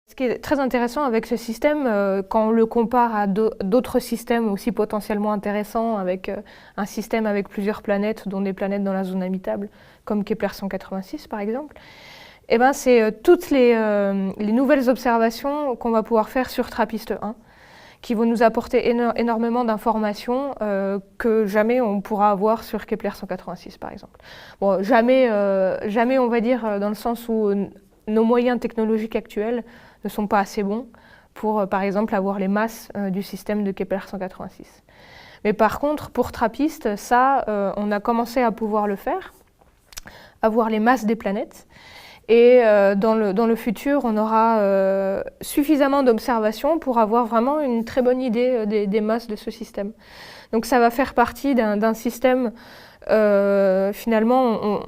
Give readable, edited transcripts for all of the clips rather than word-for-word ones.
Ce qui est très intéressant avec ce système, quand on le compare à d'autres systèmes aussi potentiellement intéressants, avec un système avec plusieurs planètes, dont des planètes dans la zone habitable, comme Kepler 186 par exemple, eh ben, c'est toutes les nouvelles observations qu'on va pouvoir faire sur TRAPPIST-1, qui vont nous apporter énormément d'informations que jamais on pourra avoir sur Kepler 186 par exemple. Bon, jamais on va dire dans le sens où nos moyens technologiques actuels ne sont pas assez bons pour, par exemple, avoir les masses du système de Kepler 186. Mais par contre, pour TRAPPIST, ça, on a commencé à pouvoir le faire, avoir les masses des planètes. Et dans le futur, on aura suffisamment d'observations pour avoir vraiment une très bonne idée des masses de ce système. Donc ça va faire partie d'un système, finalement,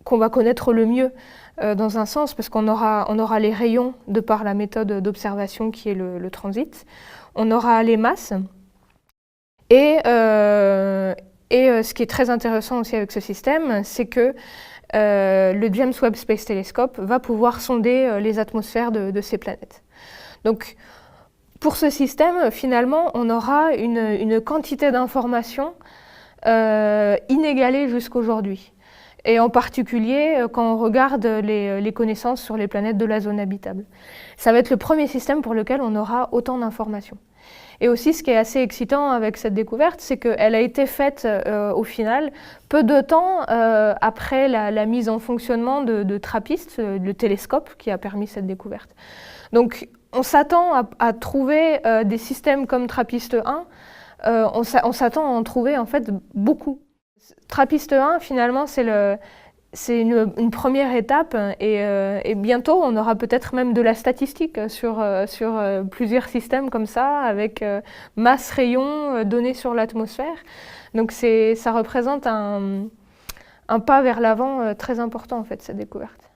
qu'on va connaître le mieux dans un sens, parce qu'on aura les rayons de par la méthode d'observation qui est le transit. On aura les masses. Et ce qui est très intéressant aussi avec ce système, c'est que le James Webb Space Telescope va pouvoir sonder les atmosphères de ces planètes. Donc, pour ce système, finalement, on aura une quantité d'informations inégalée jusqu'aujourd'hui. Et en particulier, quand on regarde les connaissances sur les planètes de la zone habitable. Ça va être le premier système pour lequel on aura autant d'informations. Et aussi, ce qui est assez excitant avec cette découverte, c'est qu'elle a été faite au final peu de temps après la mise en fonctionnement de TRAPPIST, le télescope qui a permis cette découverte. Donc, on s'attend à trouver des systèmes comme TRAPPIST-1, on s'attend à en trouver en fait beaucoup. TRAPPIST-1, finalement, c'est une première étape et bientôt on aura peut-être même de la statistique sur plusieurs systèmes comme ça, avec masse rayons donnés sur l'atmosphère. Donc ça représente un pas vers l'avant très important en fait, cette découverte.